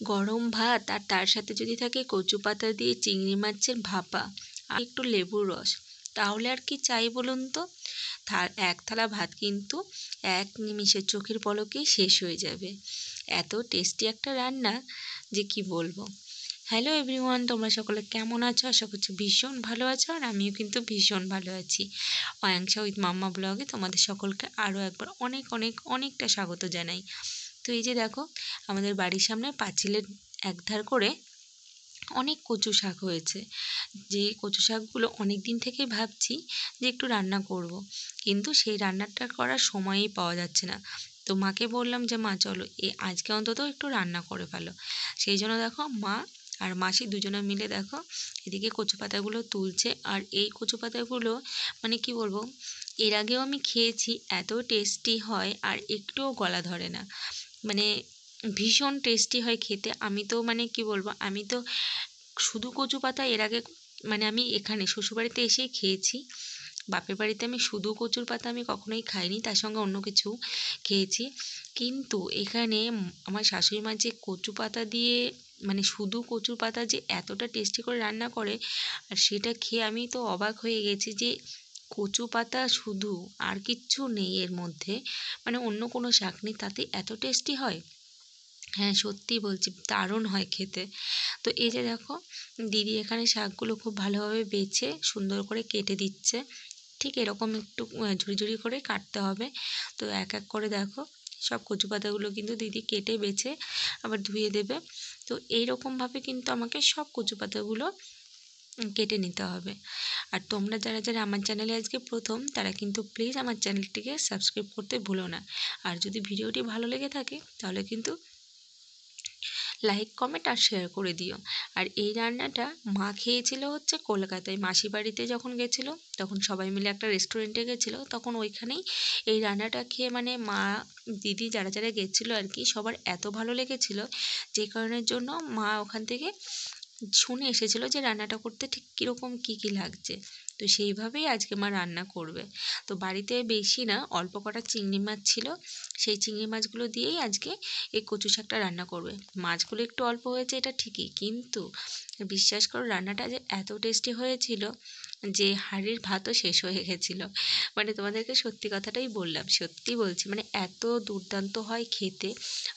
গরম ভাত আর তার সাথে যদি থাকে কচু পাতা দিয়ে চিংড়ি মাছের ভাপা আর একটু লেবুর রস, তাহলে আর কি চাই বলুন তো। এক থালা ভাত কিন্তু এক নিমিষে চোখের পলকেই শেষ হয়ে যাবে। এত টেস্টি একটা রান্না যে কি বলবো। হ্যালো এভরিওয়ান, তোমরা সকলে কেমন আছো? আশা করছি ভীষণ ভালো আছো, আর আমিও কিন্তু ভীষণ ভালো আছি। অয়াংশা উইথ মাম্মা ব্লগে তোমাদের সকলকে আরও একবার অনেক অনেক অনেকটা স্বাগত জানাই। তো এই যে দেখো, আমাদের বাড়ির সামনে পাঁচিলের একধার করে অনেক কচু শাক হয়েছে। যে কচু শাকগুলো অনেক দিন থেকেই ভাবছি যে একটু রান্না করব, কিন্তু সেই রান্নাটা করার সময়ই পাওয়া যাচ্ছে না। তো মাকে বললাম যে মা চলো আজকে অন্তত একটু রান্না করে ফেলো। সেই জন্য দেখো মা আর মাসি দুজনে মিলে দেখো এদিকে কচু পাতাগুলো তুলছে। আর এই কচু পাতাগুলো মানে কি বলবো, এর আগেও আমি খেয়েছি, এত টেস্টি হয় আর একটুও গলা ধরে না, মানে ভীষণ টেস্টি হয় খেতে। আমি তো মানে কি বলবো, আমি তো শুধু কচু পাতা এর আগে মানে আমি এখানে শ্বশুরবাড়িতে এসেই খেয়েছি। বাপের বাড়িতে আমি শুধু কচুর পাতা আমি কখনোই খাইনি, তার সঙ্গে অন্য কিছু খেয়েছি। কিন্তু এখানে আমার শাশুড়ি মা যে কচু পাতা দিয়ে মানে শুধু কচুর পাতা যে এতটা টেস্টি করে রান্না করে, আর সেটা খেয়ে আমি তো অবাক হয়ে গেছি যে কচু পাতা শুধু, আর কিচ্ছু নেই এর মধ্যে, মানে অন্য কোনো শাক নেই, তাতে এত টেস্টি হয়। হ্যাঁ সত্যি বলছি, দারুণ হয় খেতে। তো এই যে দেখো দিদি এখানে শাকগুলো খুব ভালোভাবে বেছে সুন্দর করে কেটে দিচ্ছে। ঠিক এরকম একটু ঝুড়ি ঝুড়ি করে কাটতে হবে। তো এক এক করে দেখো সব কচু পাতাগুলো কিন্তু দিদি কেটে বেছে আবার ধুয়ে দেবে। তো এইরকমভাবে কিন্তু আমাকে সব কচু পাতাগুলো কেটে নিতে হবে। আর তোমরা যারা যারা আমার চ্যানেলে আজকে প্রথম, তারা কিন্তু প্লিজ আমার চ্যানেলটিকে সাবস্ক্রাইব করতে ভুলো না। আর যদি ভিডিওটি ভালো লেগে থাকে তাহলে কিন্তু লাইক কমেন্ট আর শেয়ার করে দিও। আর এই রান্নাটা মা খেয়েছিল হচ্ছে কলকাতায়, মাসি বাড়িতে যখন গেছিলো তখন সবাই মিলে একটা রেস্টুরেন্টে গেছিলো, তখন ওইখানেই এই রান্নাটা খেয়ে মানে মা দিদি যারা যারা গেছিলো আর কি, সবার এত ভালো লেগেছিলো যে কারণের জন্য মা ওখান থেকে শুনে এসেছিলো যে রান্নাটা করতে ঠিক কীরকম কী কী লাগছে। তো সেইভাবেই আজকে মা রান্না করবে। তো বাড়িতে বেশি না, অল্প কটা চিংড়ি মাছ ছিল, সেই চিংড়ি মাছগুলো দিয়েই আজকে এই কচু শাকটা রান্না করবে। মাছগুলো একটু অল্প হয়েছে এটা ঠিকই, কিন্তু বিশ্বাস করো রান্নাটা যে এত টেস্টি হয়েছিল যে হাঁড়ির ভাতও শেষ হয়ে গেছিলো। মানে তোমাদেরকে সত্যি কথাটাই বললাম, সত্যি বলছি, মানে এত দুর্দান্ত হয় খেতে।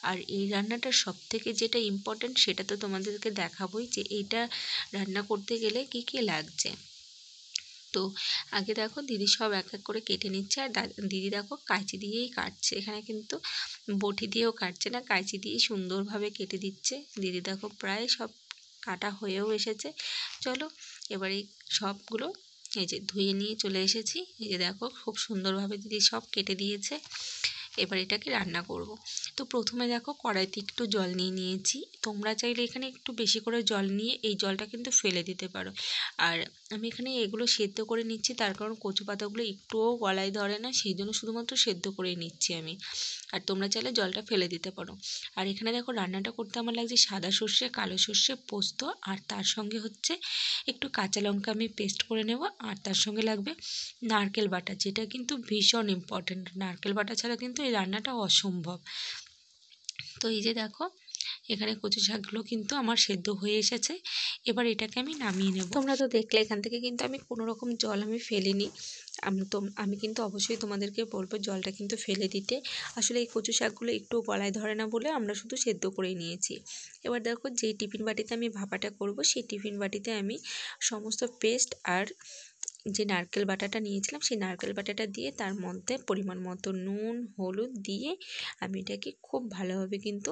আর এই রান্নাটার সবথেকে যেটা ইম্পর্ট্যান্ট সেটা তো তোমাদেরকে দেখাবোই, যে এইটা রান্না করতে গেলে কী কী লাগছে। তো আগে দেখো দিদি সব এক এক করে কেটে নিচ্ছে, আর দিদি দেখো কাঁচি দিয়েই কাটছে, এখানে কিন্তু বটি দিয়েও কাটছে না, কাঁচি দিয়েই সুন্দরভাবে কেটে দিচ্ছে। দিদি দেখো প্রায় সব কাটা হয়েও এসেছে। চলো এবার এই সবগুলো এই যে ধুয়ে নিয়ে চলে এসেছি। এই যে দেখো খুব সুন্দরভাবে দিদি সব কেটে দিয়েছে। এবার এটাকে রান্না করব। তো প্রথমে দেখো কড়াইতে একটু জল নিয়ে নিয়েছি। তোমরা চাইলে এখানে একটু বেশি করে জল নিয়ে এই জলটা কিন্তু ফেলে দিতে পারো। আর আমি এখানে এগুলো সেদ্ধ করে নিচ্ছি, তার কারণ কচু পাতাগুলো একটুও গলায় ধরে না, সেই জন্য শুধুমাত্র সেদ্ধ করেই নিচ্ছি আমি। আর তোমরা চাইলে জলটা ফেলে দিতে পারো। আর এখানে দেখো রান্নাটা করতে আমার লাগছে সাদা সর্ষে, কালো সর্ষে, পোস্ত, আর তার সঙ্গে হচ্ছে একটু কাঁচা লঙ্কা আমি পেস্ট করে নেব। আর তার সঙ্গে লাগবে নারকেল বাটা, যেটা কিন্তু ভীষণ ইম্পর্ট্যান্ট। নারকেল বাটা ছাড়া কিন্তু এই রান্নাটা অসম্ভব। তো এই যে দেখো এখানে কচু শাকগুলো কিন্তু আমার সেদ্ধ হয়ে এসেছে। এবার এটাকে আমি নামিয়ে নেব। তোমরা তো দেখলে এখান থেকে কিন্তু আমি কোনো রকম জল আমি ফেলিনি। আমি কিন্তু অবশ্যই তোমাদেরকে বলবো জলটা কিন্তু ফেলে দিতে। আসলে এই কচু শাকগুলো একটু গলায় ধরে না বলে আমরা শুধু সেদ্ধ করেই নিয়েছি। এবার দেখো যেই টিফিন বাটিতে আমি ভাপাটা করব, সেই টিফিন বাটিতে আমি সমস্ত পেস্ট আর যে নারকেল বাটাটা নিয়েছিলাম সেই নারকেল বাটাটা দিয়ে তার মধ্যে পরিমাণ মতো নুন হলুদ দিয়ে আমি এটাকে খুব ভালোভাবে কিন্তু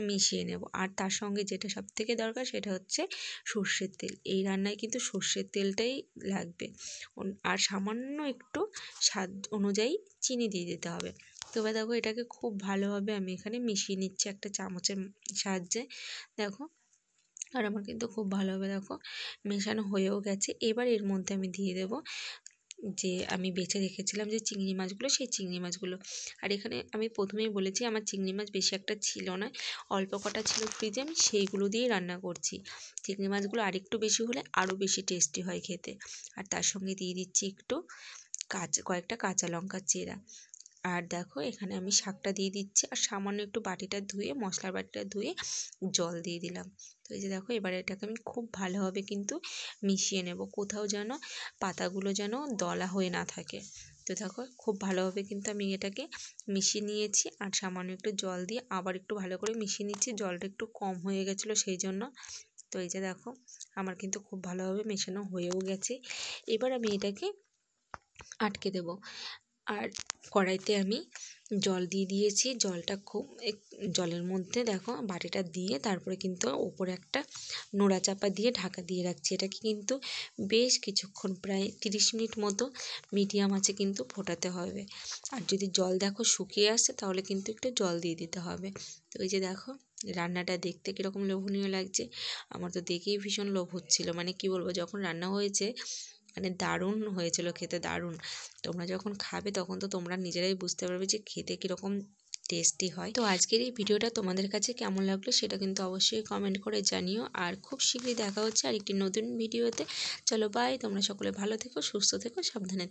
মিশিয়ে নেব। আর তার সঙ্গে যেটা সবথেকে দরকার সেটা হচ্ছে সর্ষের তেল। এই রান্নায় কিন্তু সর্ষের তেলটাই লাগবে। আর সামান্য একটু স্বাদ অনুযায়ী চিনি দিয়ে দিতে হবে। তো এবার দেখো এটাকে খুব ভালোভাবে আমি এখানে মিশিয়ে নিচ্ছি একটা চামচের সাহায্যে। দেখো আর আমার কিন্তু খুব ভালোভাবে দেখো মেশানো হয়েও গেছে। এবার এর মধ্যে আমি দিয়ে দেব যে আমি বেছে রেখেছিলাম যে চিংড়ি মাছগুলো, সেই চিংড়ি মাছগুলো। আর এখানে আমি প্রথমেই বলেছি আমার চিংড়ি মাছ বেশি একটা ছিল না, অল্প কটা ছিল ফ্রিজে, আমি সেইগুলো দিয়েই রান্না করছি। চিংড়ি মাছগুলো আরেকটু বেশি হলে আরও বেশি টেস্টি হয় খেতে। আর তার সঙ্গে দিয়ে দিচ্ছি একটু কয়েকটা কাঁচা লঙ্কা চেরা। আর দেখো এখানে আমি শাকটা দিয়ে দিচ্ছি, আর সামান্য একটু বাটিটা ধুয়ে, মশলার বাটিটা ধুয়ে জল দিয়ে দিলাম। তো এই যে দেখো এবারে এটাকে আমি খুব ভালোভাবে কিন্তু মিশিয়ে নেব, কোথাও যেন পাতাগুলো যেন দলা হয়ে না থাকে। তো দেখো খুব ভালোভাবে কিন্তু আমি এটাকে মিশিয়ে নিয়েছি, আর সামান্য একটু জল দিয়ে আবার একটু ভালো করে মিশিয়ে নিচ্ছি, জলটা একটু কম হয়ে গেছিলো সেই জন্য। তো এই যে দেখো আমার কিন্তু খুব ভালোভাবে মেশানো হয়েও গেছে। এবার আমি এটাকে আটকে দেব। আর কড়াইতে আমি জল দিয়ে দিয়েছি, জলটা খুব জলের মধ্যে দেখো বাটিটা দিয়ে তারপরে কিন্তু ওপরে একটা নোড়া চাপা দিয়ে ঢাকা দিয়ে রাখছি। এটাকে কিন্তু বেশ কিছুক্ষণ প্রায় 30 মিনিট মতো মিডিয়াম আঁচে কিন্তু ফোটাতে হবে। আর যদি জল দেখো শুকিয়ে আসে তাহলে কিন্তু একটু জল দিয়ে দিতে হবে। তো এই যে দেখো রান্নাটা দেখতে কীরকম লোভনীয় লাগছে, আমার তো দেখেই ভীষণ লোভ হচ্ছিলো। মানে কি বলবো, যখন রান্না হয়েছে মানে দারুণ হয়েছিল খেতে, দারুণ। তোমরা যখন খাবে তখন তো তোমরা নিজেরাই বুঝতে পারবে যে খেতে কীরকম টেস্টি হয়। তো আজকের এই ভিডিওটা তোমাদের কাছে কেমন লাগলো সেটা কিন্তু অবশ্যই কমেন্ট করে জানিও। আর খুব শীঘ্রই দেখা হচ্ছে আর একটি নতুন ভিডিওতে। চলো বাই, তোমরা সকলে ভালো থেকো, সুস্থ থেকো, সাবধানে থেকো।